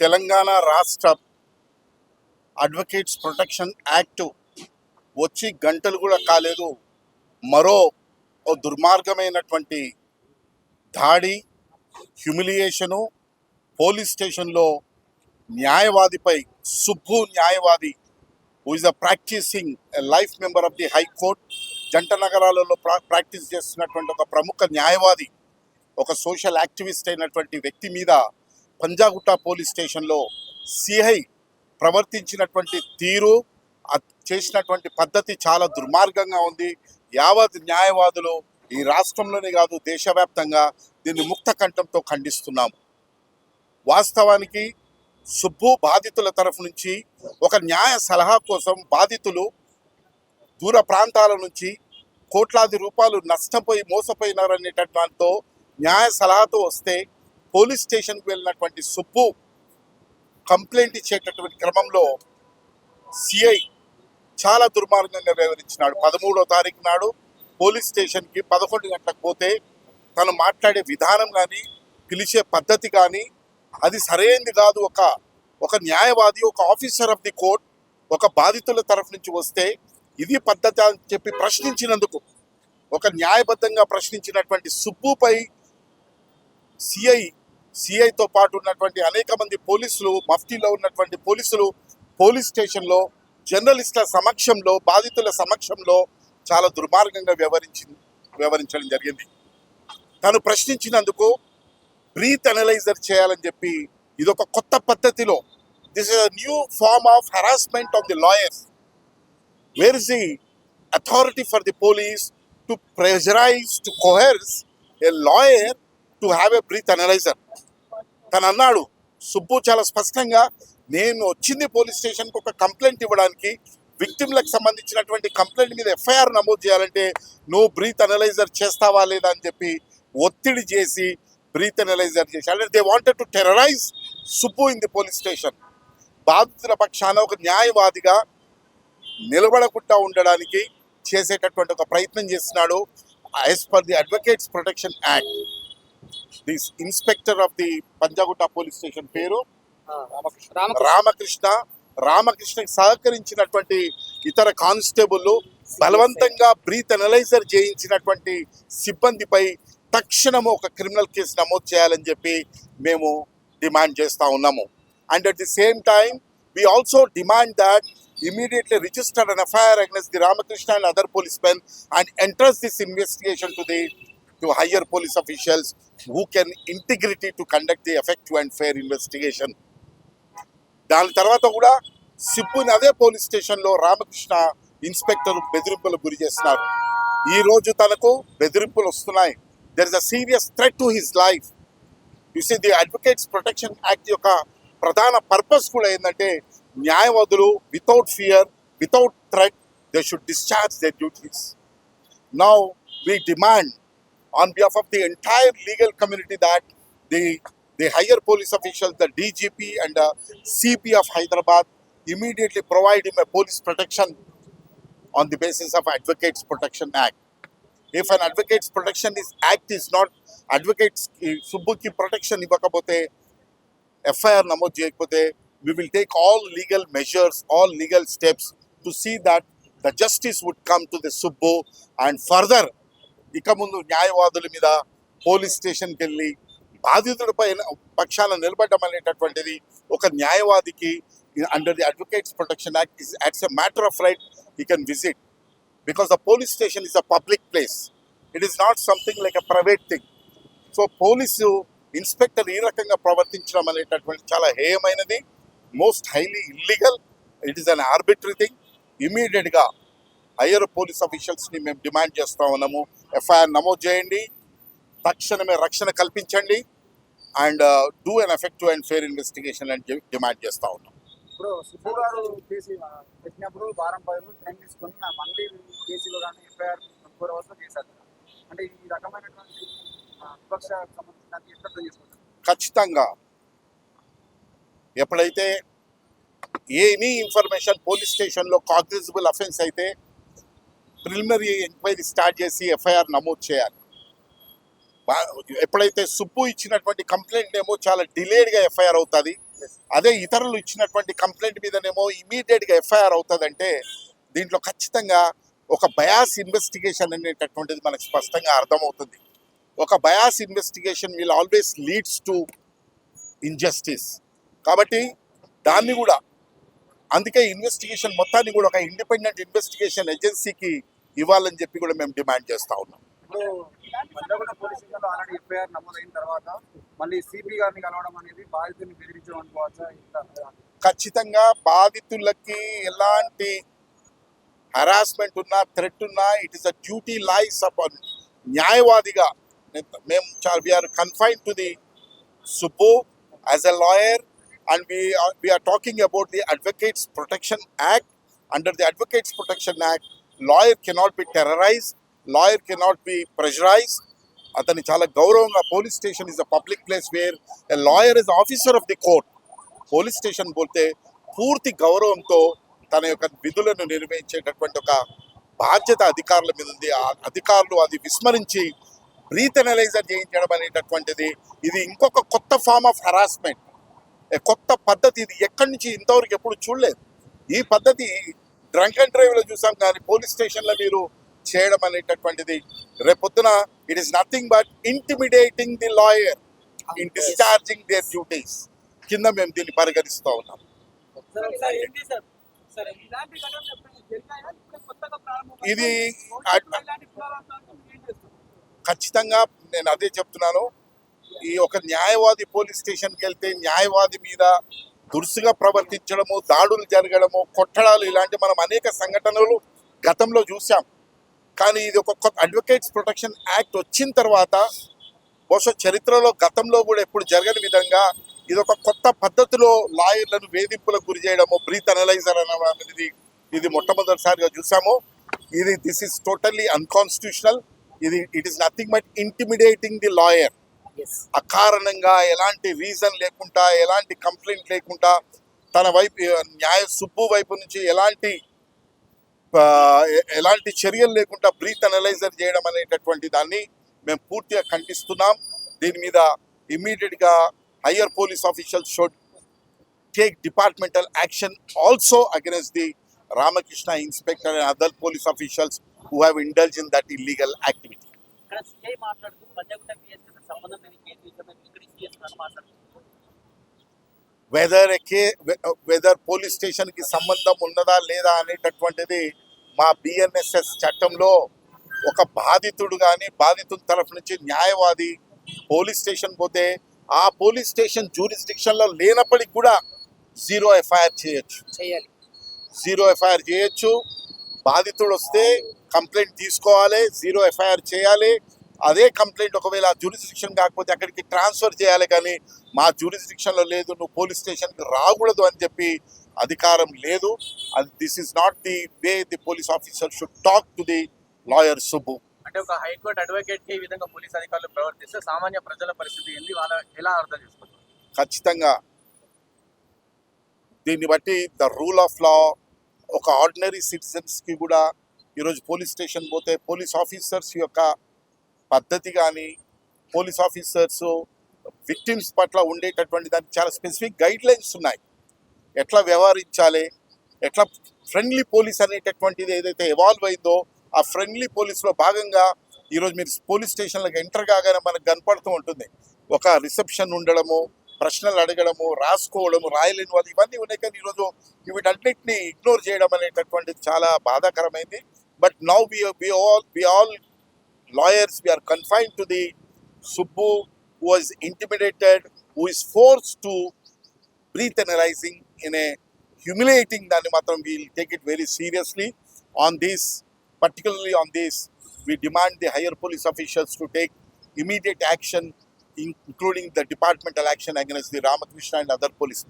తెలంగాణ రాష్ట్ర advocates protection act వచ్చి గంటలు కూడా కాలేదు. మరో దుర్మార్గమైనటువంటి దాడి, హ్యూమిలియేషను పోలీస్ స్టేషన్లో న్యాయవాదిపై, సుబ్బు న్యాయవాది who is a practising life member of the high court, జంట నగరాలలో ప్రాక్టీస్ చేస్తున్నటువంటి ఒక ప్రముఖ న్యాయవాది, ఒక సోషల్ యాక్టివిస్ట్ అయినటువంటి వ్యక్తి మీద పంజాగుట్ట పోలీస్ స్టేషన్లో సిఐ ప్రవర్తించినటువంటి తీరు, చేసినటువంటి పద్ధతి చాలా దుర్మార్గంగా ఉంది. యావత్ న్యాయవాదులు ఈ రాష్ట్రంలోనే కాదు దేశవ్యాప్తంగా దీన్ని ముక్త కంఠంతో ఖండిస్తున్నాము. వాస్తవానికి సుబ్బు బాధితుల తరఫు నుంచి ఒక న్యాయ సలహా కోసం బాధితులు దూర ప్రాంతాల నుంచి కోట్లాది రూపాయలు నష్టపోయి మోసపోయినారనేటటువంటి న్యాయ సలహాతో వస్తే పోలీస్ స్టేషన్కి వెళ్ళినటువంటి సుబ్బు కంప్లైంట్ ఇచ్చేటటువంటి క్రమంలో సిఐ చాలా దుర్మార్గంగా వ్యవహరించినాడు. 13వ తారీఖు నాడు పోలీస్ స్టేషన్కి 11 గంటలకు పోతే తను మాట్లాడే విధానం కానీ, పిలిచే పద్ధతి కానీ అది సరైనది కాదు. ఒక న్యాయవాది, ఒక ఆఫీసర్ ఆఫ్ ది కోర్ట్ ఒక బాధితుల తరఫు నుంచి వస్తే ఇది పద్ధతి అని చెప్పి ప్రశ్నించినందుకు, ఒక న్యాయబద్ధంగా ప్రశ్నించినటువంటి సుబ్బుపై సిఐతో పాటు ఉన్నటువంటి అనేక మంది పోలీసులు, మఫ్టీలో ఉన్నటువంటి పోలీసులు పోలీస్ స్టేషన్లో జర్నలిస్టుల సమక్షంలో, బాధితుల సమక్షంలో చాలా దుర్మార్గంగా వ్యవహరించడం జరిగింది. తను ప్రశ్నించినందుకు బ్రీత్ అనలైజర్ చేయాలని చెప్పి ఇదొక కొత్త పద్ధతిలో, this is a new form of harassment of the lawyers. Where is the authority for the police to pressurise, to coerce a lawyer to have a breath analyser? తను అన్నాడు, సుబ్బు చాలా స్పష్టంగా, నేను వచ్చింది పోలీస్ స్టేషన్కి ఒక కంప్లైంట్ ఇవ్వడానికి, విక్టిమ్లకు సంబంధించినటువంటి కంప్లైంట్ మీద ఎఫ్ఐఆర్ నమోదు చేయాలంటే నువ్వు బ్రీత్ అనలైజర్ చేస్తావా లేదా అని చెప్పి ఒత్తిడి చేసి బ్రీత్ అనలైజర్ చేసి, అంటే they wanted to terrorise Subbu in the police station. బాధితుల పక్షాన ఒక న్యాయవాదిగా నిలబడకుండా ఉండడానికి చేసేటటువంటి ఒక ప్రయత్నం చేస్తున్నాడు. As per the advocates protection act, the inspector of the Panjagutta police station పేరు రామకృష్ణకి సహకరించినటువంటి ఇతర కానిస్టేబుల్ బలవంతంగా బ్రీత్ అనలైజర్ చేయించినటువంటి సిబ్బందిపై తక్షణము ఒక క్రిమినల్ కేసు నమోదు చేయాలని చెప్పి మేము డిమాండ్ చేస్తూ ఉన్నాము. And at the same time we also demand that immediately register an FIR against the Ramakrishna and other policemen and enters this investigation to higher police officials who can integrity to conduct the effective and fair investigation. దాని తర్వాత కూడా సిబ్బుని అదే police స్టేషన్లో Ramakrishna inspector బెదిరింపులకు గురి చేస్తున్నారు. ఈరోజు తనకు బెదిరింపులు వస్తున్నాయి. There is a serious threat to his life. You see the advocates protection act యొక్క ప్రధాన పర్పస్ కూడా ఏంటంటే న్యాయవాదులు without fear, without threat they should discharge their duties. Now we demand on behalf of the entire legal community that the higher police officials, the DGP and the CP of Hyderabad immediately provide him a police protection on the basis of Advocates Protection Act. If an Advocates Protection Act is not, advocates Subbuki protection ఇవ్వకపోతే, FIR నమోదు చేయకపోతే, we will take all legal measures, all legal steps to see that the justice would come to the Subbu. And further, ఇక ముందు న్యాయవాదుల మీద police స్టేషన్కి వెళ్ళి బాధితులపై పక్షాన నిలబడడం అనేటటువంటిది ఒక న్యాయవాదికి under the advocates protection act is it's a matter of right he can visit, because the police station is a public place. It is not something like a private thing. So police inspector ఈ రకంగా ప్రవర్తించడం అనేటటువంటి చాలా హేయమైనది, most highly illegal. It is an arbitrary thing. ఇమీడియట్గా higher police అఫీషియల్స్ని మేము demand చేస్తూ ఉన్నాము, ఎఫ్ఐఆర్ నమోదు చేయండి, తక్షణమే రక్షణ కల్పించండి, and do an effective and fair investigation అని డిమాండ్ చేస్తూ ఉన్నాం. ఇప్పుడు సుబ్బు గారు కేసు పెట్టినప్పుడు వారం 10 రోజులు టైం తీసుకొని ఆ మళ్ళీ కేసులో కానీ ఎఫ్ఐఆర్ 4 అవర్స్లో చేశారు. అంటే ఈ రకమైనటువంటి విపక్ష సంబంధించిన ఎట్లా చేసుకుంటారు? ఖచ్చితంగా ఎప్పుడైతే ఎనీ ఇన్ఫర్మేషన్ పోలీస్ స్టేషన్లో కాగ్నిజబుల్ అఫెన్స్ అయితే ప్రిలిమినరీ ఎంక్వైరీ స్టార్ట్ చేసి ఎఫ్ఐఆర్ నమోదు చేయాలి. ఎప్పుడైతే సుబ్బు ఇచ్చినటువంటి కంప్లైంట్ ఏమో చాలా డిలేడ్గా ఎఫ్ఐఆర్ అవుతుంది, అదే ఇతరులు ఇచ్చినటువంటి కంప్లైంట్ మీదనేమో ఇమీడియట్ గా ఎఫ్ఐఆర్ అవుతుందంటే దీంట్లో ఖచ్చితంగా ఒక బయాస్ ఇన్వెస్టిగేషన్ అనేటటువంటిది మనకు స్పష్టంగా అర్థమవుతుంది. ఒక bias investigation will always leads to injustice. కాబట్టి దాన్ని కూడా అందుకే ఇన్వెస్టిగేషన్ మొత్తాన్ని కూడా ఒక ఇండిపెండెంట్ ఇన్వెస్టిగేషన్ ఏజెన్సీకి ఇవ్వాలని చెప్పి కూడా మేము డిమాండ్ చేస్తా ఉన్నాం. ఇప్పుడు మల్లగొండ పోలీస్ స్టేషన్లో ఆల్రెడీ ఎఫ్ఐఆర్ నమోదైన తర్వాత మళ్ళీ సిపి గారిని కలవడం అనేది బాధితుల్ని బెదిరించడం అనుకోవచ్చా? ఖచ్చితంగా బాధితులకి ఎలాంటి హరాస్మెంట్ ఉన్నా థ్రెట్ ఉన్నా it is a duty lies upon న్యాయవాదిగా మేము we are confined to the Subbu as a lawyer and we are talking about the Advocates Protection Act. Under the Advocates Protection Act, lawyer cannot be terrorized, lawyer cannot be pressurized. అతని చాలా గౌరవంగా police station is a public place where a lawyer is officer of the court. Police station పోతే పూర్తి గౌరవంతో తన యొక్క విధులను నిర్వహించేటటువంటి ఒక బాధ్యత అధికారుల మీద ఉంది. ఆ అధికారులు అది విస్మరించి బ్రీత్ ఎనలైజర్ చేయించడం అనేటటువంటిది ఇది ఇంకొక కొత్త ఫార్మ్ ఆఫ్ హరాస్మెంట్, కొత్త పద్ధతి. ఇది ఎక్కడి నుంచి ఇంతవరకు ఎప్పుడు చూడలేదు. ఈ పద్ధతి డ్రంక్ అండ్ డ్రైవ్లో చూసాం కానీ పోలీస్ స్టేషన్లో మీరు చేయడం అనేటటువంటిది రేపొద్దున it is nothing but intimidating the lawyer in discharging there duties కింద మేము దీన్ని పరిగణిస్తూ ఉన్నాం. ఇది ఖచ్చితంగా నేను అదే చెప్తున్నాను. ఈ ఒక న్యాయవాది పోలీస్ స్టేషన్కి వెళ్తే న్యాయవాది మీద దురుసుగా ప్రవర్తించడము, దాడులు జరగడము, కొట్టడాలు ఇలాంటి మనం అనేక సంఘటనలు గతంలో చూసాం. కానీ ఇది ఒక కొత్త అడ్వకేట్స్ ప్రొటెక్షన్ యాక్ట్ వచ్చిన తర్వాత బహుశా చరిత్రలో గతంలో కూడా ఎప్పుడు జరగని విధంగా ఇది ఒక కొత్త పద్ధతిలో లాయర్లను వేధింపులకు గురి చేయడము, బ్రీత్ అనలైజర్ అనేది ఇది మొట్టమొదటిసారిగా చూసాము. This is totally unconstitutional. It is nothing but intimidating the lawyer. అకారణంగా ఎలాంటి రీజన్ లేకుండా ఎలాంటి కంప్లైంట్ లేకుండా తన వైపు సుబ్బు వైపు నుంచి ఎలాంటి చర్యలు లేకుండా బ్రీత్ అనలైజర్ చేయడం అనేటటువంటి దాన్ని మేము పూర్తిగా ఖండిస్తున్నాం. దీని మీద ఇమ్మీడియట్గా higher police officials should take departmental action also against the Ramakrishna inspector and other police officials who have indulge in that illegal activity. Whether police station కి సంబంధం ఉన్నదా లేదా అనేటటువంటిది మా బిఎన్ఎస్ఎస్ చట్టంలో ఒక బాధితుడు కానీ బాధితుడి తరఫు నుంచి న్యాయవాది పోలీస్ స్టేషన్ పోతే ఆ పోలీస్ స్టేషన్ జ్యూరిస్డిక్షన్లో లేనప్పటికి కూడా జీరో ఎఫ్ఐఆర్ చేయొచ్చు. బాధితుడు వస్తే కంప్లైంట్ తీసుకోవాలి, జీరో ఎఫ్ఐఆర్ చేయాలి. అదే కంప్లైంట్ ఒకవేళ జ్యూరిస్డిక్షన్ కాకపోతే అక్కడికి ట్రాన్స్ఫర్ చేయాలి. కానీ మా జ్యూరిస్డిక్షన్లో లేదు, నువ్వు పోలీస్ స్టేషన్కి రాకూడదు అని చెప్పి అధికారం లేదు. This is not the way the police officer should talk to the lawyer Subbu. అంటే ఒక హైకోర్టు అడ్వకేట్ ఈ విధంగా పోలీస్ అధికారులు ప్రవర్తిస్తే సామాన్య ప్రజల పరిస్థితి ఏంటి, వాళ్ళ ఎలా అర్థం చేసుకుంటారు? ఖచ్చితంగా దీన్ని బట్టి ద రూల్ ఆఫ్ లా ఒక ఆర్డినరీ సిటిజన్స్కి కూడా ఈరోజు పోలీస్ స్టేషన్ పోతే పోలీస్ ఆఫీసర్స్ యొక్క పద్ధతి కానీ పోలీస్ ఆఫీసర్స్ విక్టిమ్స్ పట్ల ఉండేటటువంటి దానికి చాలా స్పెసిఫిక్ గైడ్ లైన్స్ ఉన్నాయి. ఎట్లా వ్యవహరించాలి, ఎట్లా ఫ్రెండ్లీ పోలీస్ అనేటటువంటిది ఏదైతే ఎవాల్వ్ అయిందో ఆ ఫ్రెండ్లీ పోలీస్లో భాగంగా ఈరోజు మీరు పోలీస్ స్టేషన్లకు ఎంటర్ కాగానే మనకు కనపడుతూ ఉంటుంది. ఒక రిసెప్షన్ ఉండడము, ప్రశ్నలు అడగడము, రాసుకోవడము, రాయలేని వాళ్ళు ఇవన్నీ ఉన్నాయి. కానీ ఈరోజు వీటన్నిటిని ఇగ్నోర్ చేయడం అనేటటువంటిది చాలా బాధాకరమైంది. But now we all lawyers, we are confined to the Subbu who was intimidated, who is forced to breathe analyzing in a humiliating దాన్ని మాత్రం we'll take it very seriously. On this, particularly on this, we demand the higher police officials to take immediate action, including the departmental action against the Ramakrishna and other policemen.